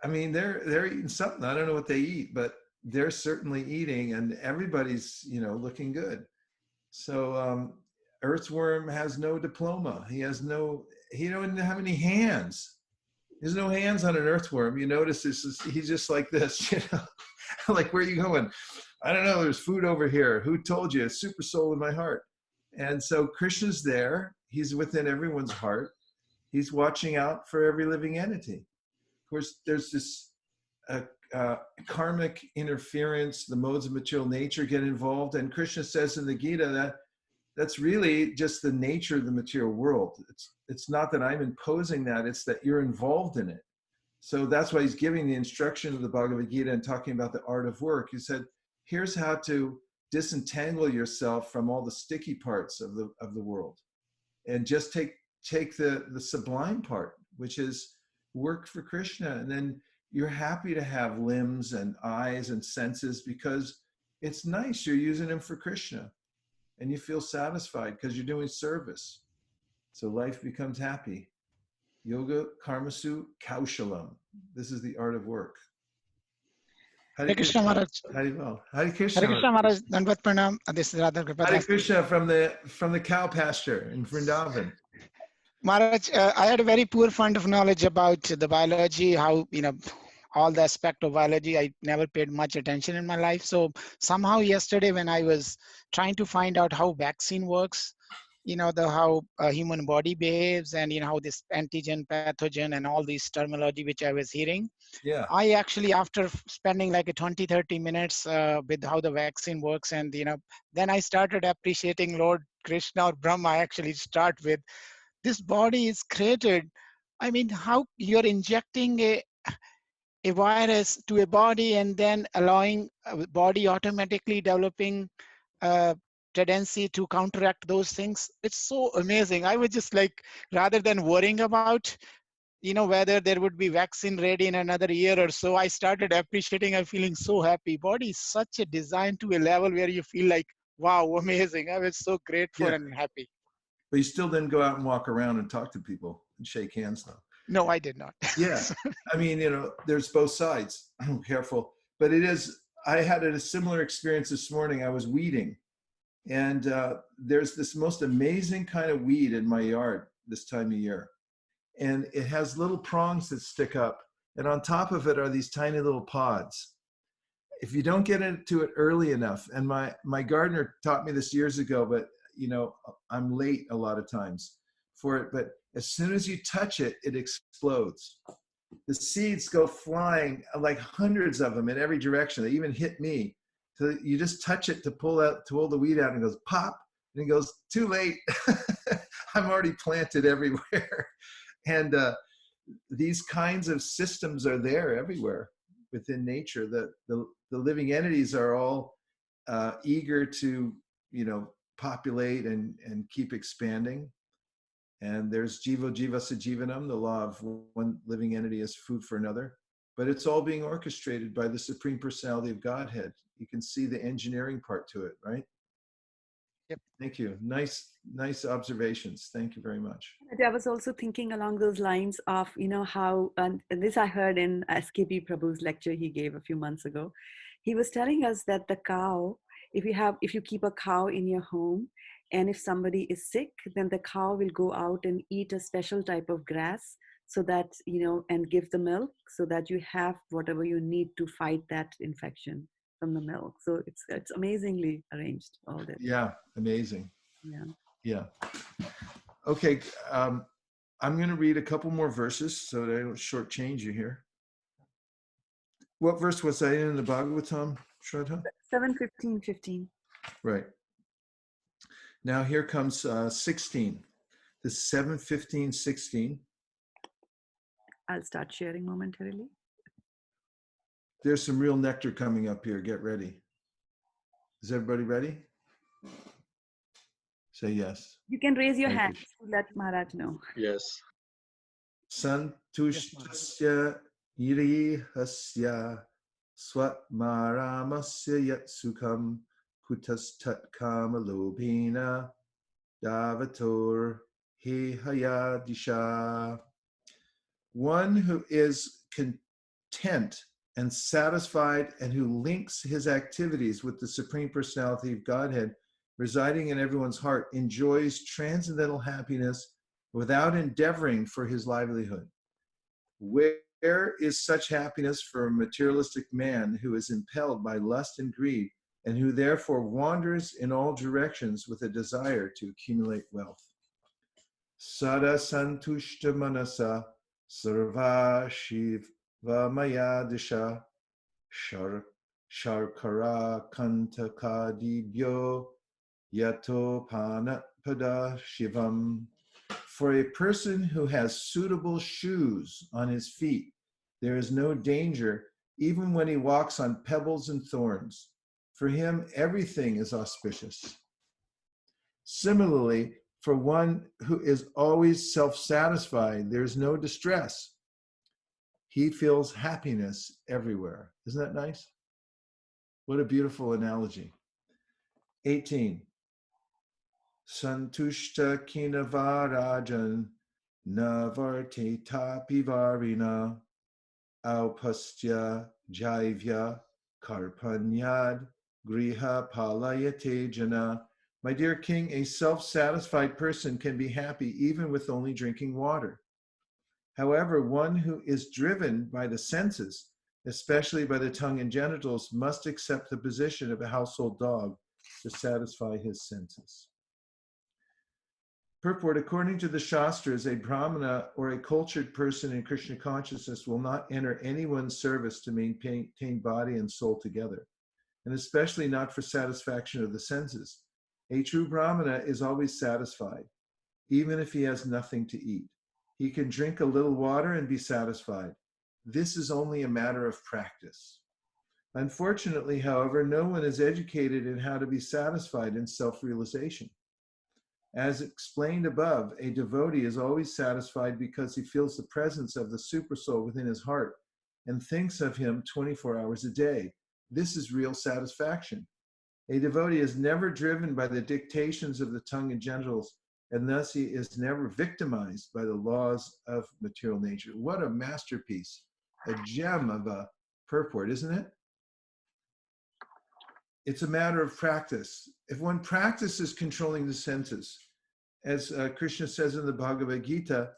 I mean, they're eating something. I don't know what they eat, but they're certainly eating, and everybody's looking good. So earthworm has no diploma. He don't have any hands. There's no hands on an earthworm. You notice he's just like this, like, where are you going? I don't know. There's food over here. Who told you? It's super soul in my heart. And so Krishna's there. He's within everyone's heart. He's watching out for every living entity. Of course, there's this karmic interference. The modes of material nature get involved. And Krishna says in the Gita that that's really just the nature of the material world. It's not that I'm imposing that, it's that you're involved in it. So that's why he's giving the instruction of the Bhagavad Gita and talking about the art of work. He said, here's how to disentangle yourself from all the sticky parts of the world. And just take the sublime part, which is work for Krishna. And then you're happy to have limbs and eyes and senses because it's nice. You're using them for Krishna. And you feel satisfied because you're doing service. So life becomes happy. Yoga Karmasu Kaushalam. This is the art of work. Hare Krishna Maharaj. Hare Krishna. Hare Krishna Maharaj. Dandavat Pranam. This is Radha Kripadas. Hare Krishna from the cow pasture in Vrindavan. Maharaj, I had a very poor fund of knowledge about the biology, how, all the aspect of biology. I never paid much attention in my life. So somehow yesterday when I was trying to find out how vaccine works, how a human body behaves and, how this antigen, pathogen and all these terminology which I was hearing. Yeah. I actually, after spending like a 20-30 minutes with how the vaccine works and, then I started appreciating Lord Krishna or Brahma. I actually start with this body is created. I mean, how you're injecting a virus to a body and then allowing a body automatically developing tendency to counteract those things. It's so amazing. I was just like, rather than worrying about, whether there would be vaccine ready in another year or so, I started appreciating, I'm feeling so happy. Body is such a design to a level where you feel like, wow, amazing. I was so grateful and happy. But you still didn't go out and walk around and talk to people and shake hands though. No, I did not. Yeah. I mean, there's both sides. Careful. But I had a similar experience this morning. I was weeding. And there's this most amazing kind of weed in my yard this time of year. And it has little prongs that stick up. And on top of it are these tiny little pods. If you don't get into it early enough, and my gardener taught me this years ago, but I'm late a lot of times for it. But as soon as you touch it, it explodes. The seeds go flying, like hundreds of them in every direction. They even hit me. So you just touch it to pull the weed out and it goes pop, and it goes, too late. I'm already planted everywhere. And these kinds of systems are there everywhere within nature. The living entities are all eager to, populate and keep expanding. And there's jiva sajivanam, the law of one living entity as food for another. But it's all being orchestrated by the Supreme Personality of Godhead. You can see the engineering part to it, right? Yep. Thank you. Nice observations. Thank you very much. I was also thinking along those lines of, how, and this I heard in SKP Prabhu's lecture he gave a few months ago. He was telling us that the cow, if you keep a cow in your home, and if somebody is sick, then the cow will go out and eat a special type of grass so that, and give the milk so that you have whatever you need to fight that infection from the milk. So it's amazingly arranged, all that. Yeah, amazing. Yeah. Okay, I'm going to read a couple more verses so that I don't shortchange you here. What verse was I in the Bhagavatam, Shraddha? 7:15. Right. Now here comes 16. The 7:15:16. I'll start sharing momentarily. There's some real nectar coming up here. Get ready. Is everybody ready? Say yes. You can raise your Thank hand to let Maharaj know. Yes. Santushtasya irihasya swatmaramasya yatsukam kutastat kamalobhina davator hehayadisha. One who is content and satisfied and who links his activities with the Supreme Personality of Godhead residing in everyone's heart enjoys transcendental happiness without endeavoring for his livelihood. Where is such happiness for a materialistic man who is impelled by lust and greed and who therefore wanders in all directions with a desire to accumulate wealth? Sada santushta manasa sarva shiva maya disha sharkara kantakadibhyo yato panatpada shivam. For a person who has suitable shoes on his feet, there is no danger even when he walks on pebbles and thorns. For him, everything is auspicious. Similarly, for one who is always self-satisfied, there's no distress. He feels happiness everywhere. Isn't that nice? What a beautiful analogy. 18. Santushta kinavarajan navarte tapivarina aupastya jaivya karpanyad griha palayate jana. My dear king, a self-satisfied person can be happy even with only drinking water. However, one who is driven by the senses, especially by the tongue and genitals, must accept the position of a household dog to satisfy his senses. Purport: according to the Shastras, a Brahmana or a cultured person in Krishna consciousness will not enter anyone's service to maintain body and soul together, and especially not for satisfaction of the senses. A true Brahmana is always satisfied, even if he has nothing to eat. He can drink a little water and be satisfied. This is only a matter of practice. Unfortunately, however, no one is educated in how to be satisfied in self-realization. As explained above, a devotee is always satisfied because he feels the presence of the Supersoul within his heart and thinks of him 24 hours a day. This is real satisfaction. A devotee is never driven by the dictations of the tongue and genitals, and thus he is never victimized by the laws of material nature. What a masterpiece, a gem of a purport, isn't it? It's a matter of practice. If one practices controlling the senses, as Krishna says in the Bhagavad Gita,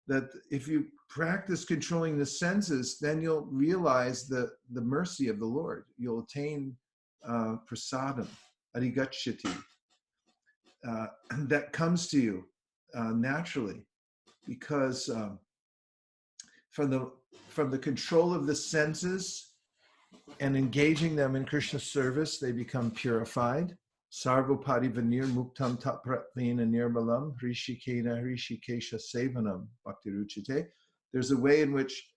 that if you practice controlling the senses, then you'll realize the mercy of the Lord. You'll attain prasadam, arigacchati. That comes to you naturally, because from the control of the senses and engaging them in Krishna's service, they become purified. Sarvopati vanir muktam tapratvena nirmalam rishikena rishikesha sevanam bhaktiruchite. There's a way in which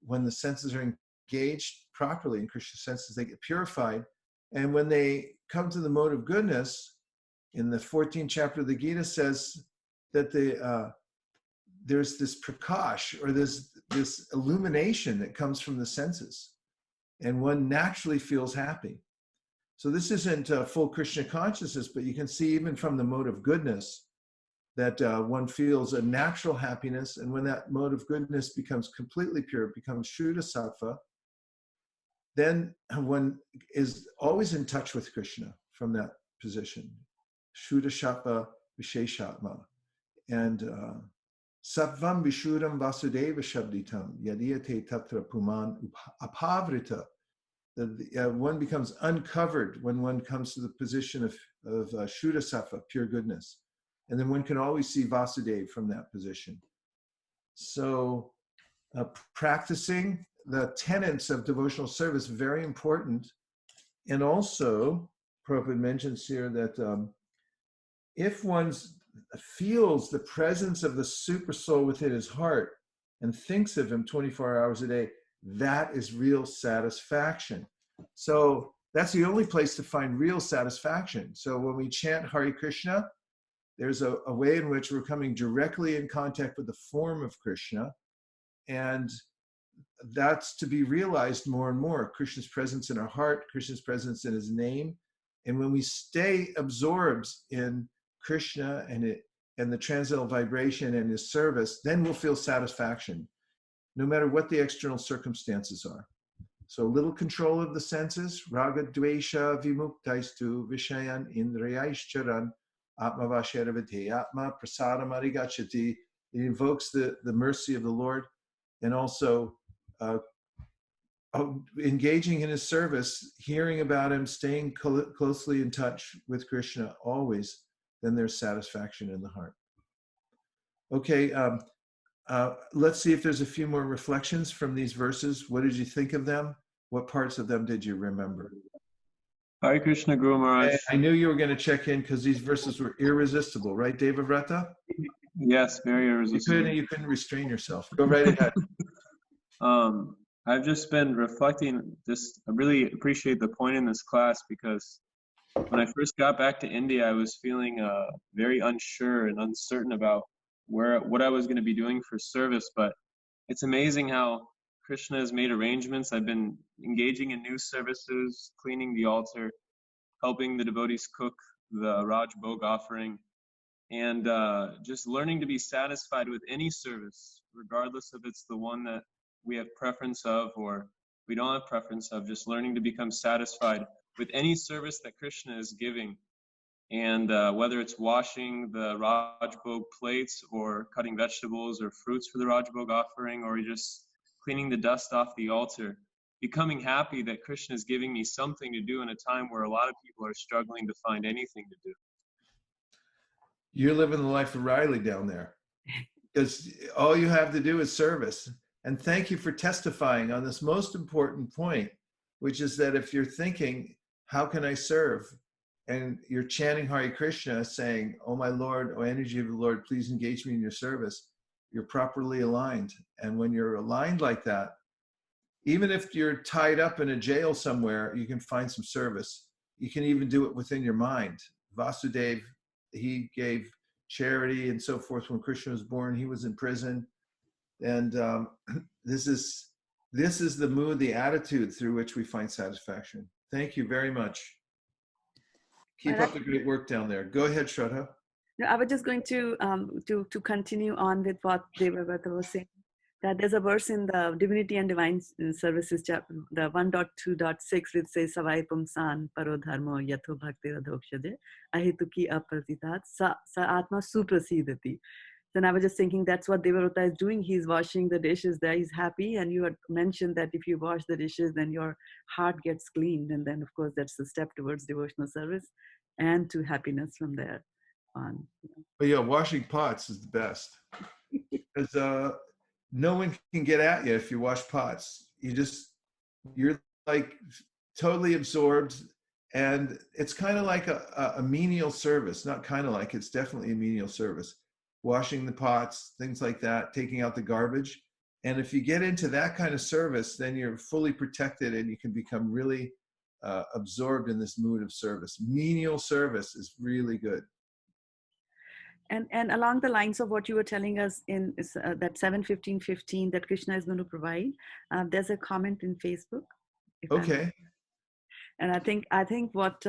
when the senses are engaged properly in Krishna's senses, they get purified. And when they come to the mode of goodness, in the 14th chapter of the Gita says that there's this prakash, or this illumination that comes from the senses, and one naturally feels happy. So this isn't full Krishna consciousness, but you can see even from the mode of goodness that one feels a natural happiness, and when that mode of goodness becomes completely pure, it becomes Shuddha Sattva, then one is always in touch with Krishna from that position. Shuddha Sattva Visheshatma. And Sattvam Vishuddham Vasudeva Shabditam Yadiyate Tatra Puman Apavrita. One becomes uncovered when one comes to the position of Shuddha Sattva, pure goodness. And then one can always see Vasudeva from that position. So practicing the tenets of devotional service, very important. And also, Prabhupada mentions here that if one feels the presence of the super soul within his heart and thinks of him 24 hours a day, that is real satisfaction. So that's the only place to find real satisfaction. So when we chant Hare Krishna, there's a way in which we're coming directly in contact with the form of Krishna, And that's to be realized more and more. Krishna's presence in our heart, Krishna's presence in his name. And when we stay absorbed in Krishna and the transcendental vibration and his service, then we'll feel satisfaction, no matter what the external circumstances are. So a little control of the senses, raga dvesha vimuktaistu vishayan indrayaishcharan atmavasheravate atma prasadam arigachati. It invokes the mercy of the Lord, and also engaging in his service, hearing about him, staying closely in touch with Krishna always, then there's satisfaction in the heart. Okay, let's see if there's a few more reflections from these verses. What did you think of them? What parts of them did you remember? Hare Krishna, Guru Maharaj. I knew you were going to check in because these verses were irresistible, right, Devavrata? Yes, very irresistible. You couldn't restrain yourself. Go right ahead. I've just been reflecting. I really appreciate the point in this class, because when I first got back to India, I was feeling very unsure and uncertain about what I was going to be doing for service. But it's amazing how Krishna has made arrangements. I've been engaging in new services, cleaning the altar, helping the devotees cook the Raj Bhog offering, and just learning to be satisfied with any service, regardless if it's the one that we have preference of or we don't have preference of, just learning to become satisfied with any service that Krishna is giving. And whether it's washing the Raj Bhog plates or cutting vegetables or fruits for the Raj Bhog offering, or just cleaning the dust off the altar, becoming happy that Krishna is giving me something to do in a time where a lot of people are struggling to find anything to do. You're living the life of Riley down there, because all you have to do is service. And thank you for testifying on this most important point, which is that if you're thinking, how can I serve? And you're chanting Hare Krishna, saying, oh my Lord, oh energy of the Lord, please engage me in your service, you're properly aligned. And when you're aligned like that, even if you're tied up in a jail somewhere, you can find some service. You can even do it within your mind. Vasudev, he gave charity and so forth when Krishna was born. He was in prison. And this is the mood, the attitude through which we find satisfaction. Thank you very much. Keep up the great work down there. Go ahead, Shraddha. No, I was just going to continue on with what Devavrata was saying. That there's a verse in the Divinity and Divine Services chapter, the 1.2.6, which says Savai Pumsan Paro Dharmo Yatho Bhakti Radhokshade Ahituki Apratitat Sa Atma Suprasidati. Then I was just thinking that's what Devavrata is doing. He's washing the dishes there. He's happy. And you had mentioned that if you wash the dishes, then your heart gets cleaned. And then, of course, that's the step towards devotional service and to happiness from there on. But yeah, washing pots is the best. Because no one can get at you if you wash pots. You're like totally absorbed. And it's kind of like a menial service. Not kind of like, it's definitely a menial service. Washing the pots, things like that, taking out the garbage. And if you get into that kind of service, then you're fully protected and you can become really absorbed in this mood of service. Menial service is really good. And along the lines of what you were telling us in that 7:15:15 that Krishna is going to provide, there's a comment in Facebook. Okay. And I think what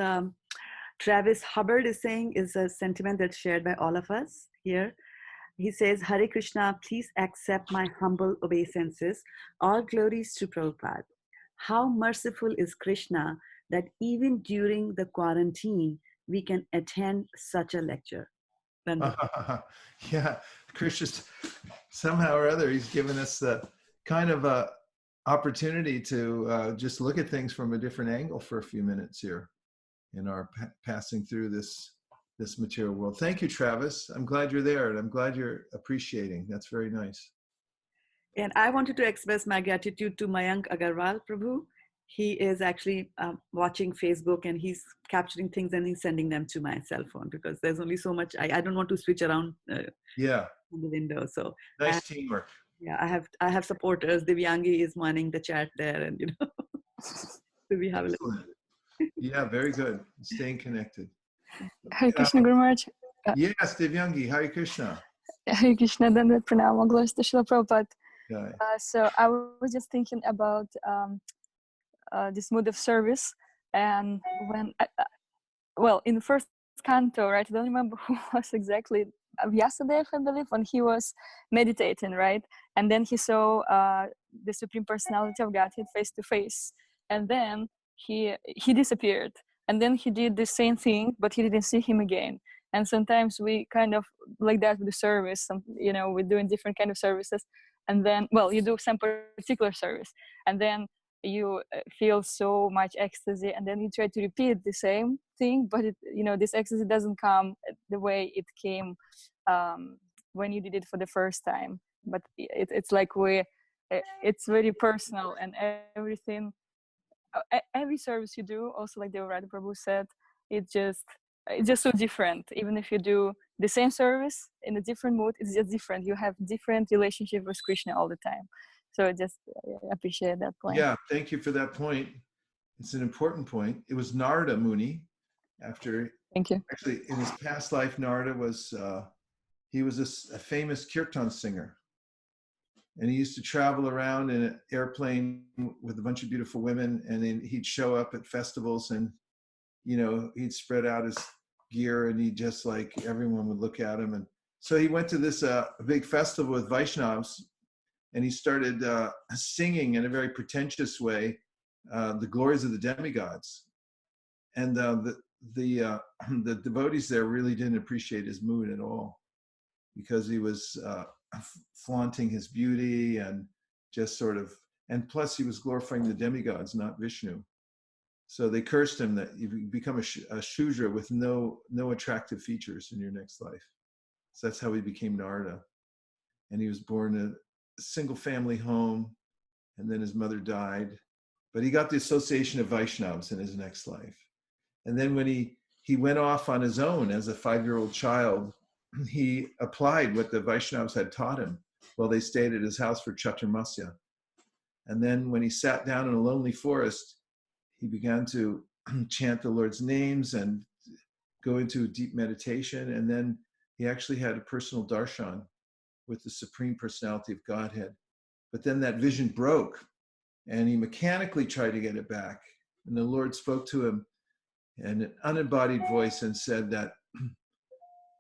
Travis Hubbard is saying is a sentiment that's shared by all of us here. He says, Hare Krishna, please accept my humble obeisances. All glories to Prabhupada. How merciful is Krishna that even during the quarantine, we can attend such a lecture. Yeah, Krishna, somehow or other, he's given us the kind of a opportunity to just look at things from a different angle for a few minutes here in our passing through this material world. Thank you, Travis. I'm glad you're there, and I'm glad you're appreciating. That's very nice. And I wanted to express my gratitude to Mayank Agarwal, Prabhu. He is actually watching Facebook, and he's capturing things and he's sending them to my cell phone, because there's only so much. I don't want to switch around on the window. So nice teamwork. Yeah, I have supporters. Divyangi is manning the chat there, and so we have Yeah, very good. Staying connected. Hare Krishna, Guru Maharaj. Yes, Divyangi, Hare Krishna. Hare Krishna, Dandavat Pranam, all glories to Srila Prabhupada. Yeah. So I was just thinking about this mode of service, and when well, in the first canto, right? I don't remember who was exactly. Vyasadeva, I believe, when he was meditating, right? And then he saw the Supreme Personality of Godhead face to face, and then he disappeared. And then he did the same thing, but he didn't see him again. And sometimes we kind of like that with the service. We're doing different kind of services, and then, well, you do some particular service, and then you feel so much ecstasy, and then you try to repeat the same thing, but this ecstasy doesn't come the way it came when you did it for the first time. But it's like it's very personal, and everything, every service you do, also like the Radha Prabhu said, it's just so different. Even if you do the same service in a different mood, it's just different. You have different relationship with Krishna all the time. So I just appreciate that point. Yeah, thank you for that point. It's an important point. It was Narada Muni. Thank you. Actually, in his past life, Narada was he was a famous kirtan singer, and he used to travel around in an airplane with a bunch of beautiful women, and then he'd show up at festivals, and he'd spread out his gear, and he just like everyone would look at him. And so he went to this big festival with Vaishnavas, and he started singing in a very pretentious way the glories of the demigods. And the devotees there really didn't appreciate his mood at all, because he was flaunting his beauty and just sort of, and plus he was glorifying the demigods, not Vishnu. So they cursed him that you become a Shudra with no attractive features in your next life. So that's how he became Narada. And he was born in a single family home, and then his mother died. But he got the association of Vaishnavas in his next life. And then when he went off on his own as a 5-year-old child, he applied what the Vaishnavas had taught him while they stayed at his house for Chaturmasya. And then when he sat down in a lonely forest, he began to chant the Lord's names and go into deep meditation. And then he actually had a personal darshan with the Supreme Personality of Godhead. But then that vision broke, and he mechanically tried to get it back. And the Lord spoke to him in an unembodied voice and said that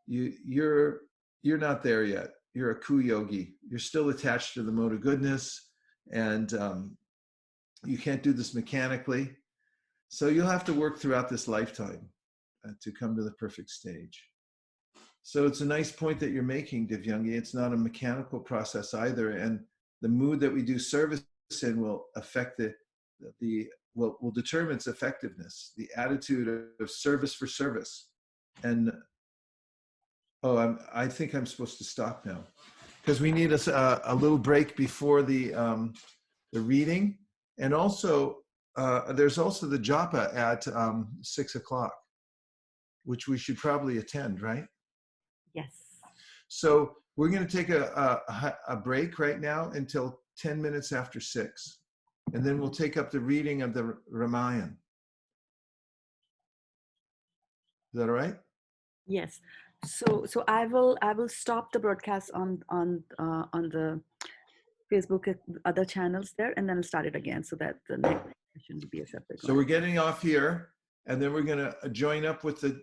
you're not there yet. You're a kuyogi. You're still attached to the mode of goodness, and you can't do this mechanically. So you'll have to work throughout this lifetime to come to the perfect stage. So it's a nice point that you're making, Divyangi. It's not a mechanical process either, and the mood that we do service in will affect will determine its effectiveness. The attitude of service for service. And I think I'm supposed to stop now, because we need a little break before the reading, and also there's also the japa at 6 o'clock, which we should probably attend, right? Yes. So we're going to take a break right now until 10 minutes after 6, and then we'll take up the reading of the Ramayana. Is that all right? Yes. So I will stop the broadcast on the Facebook other channels there, and then I'll start it again so that the next session will be a separate So one. we're getting off here, and then we're going to join up with the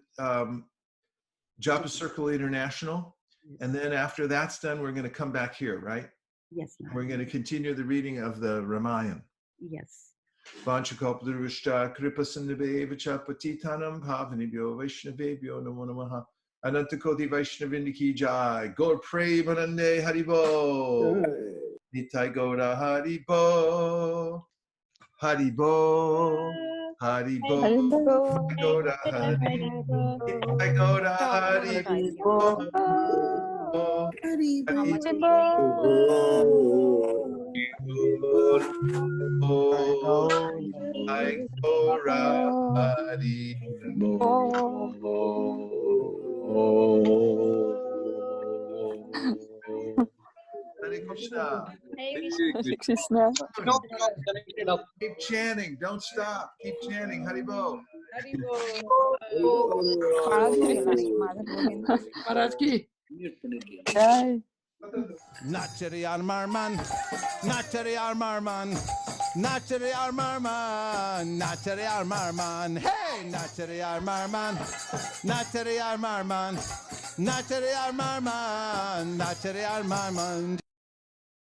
Japa Circle International, and then after that's done, we're going to come back here, right? Yes. We're going to continue the reading of the Ramayana. Yes. Vanchakalpadurvishta kripasandhabevacha patitanam bhavanibhyo vaishnavebhyo namo namaha anantakoti vaishnavindiki jai gaur premanande haribo nitai gaura haribo haribo haribo gaura haribo nitai gaura haribo I Gora Hari Hare Krishna. Hare Krishna. Keep chanting. Don't stop. Keep chanting. Haribo. Maharaj ki. Jai. Nachari Armarman, Nachari Armarman, Nachari Armarman, Nachari Armarman, hey, Nachari Armarman, Nachari Armarman, Nachari Armarman, Nachari Armarman.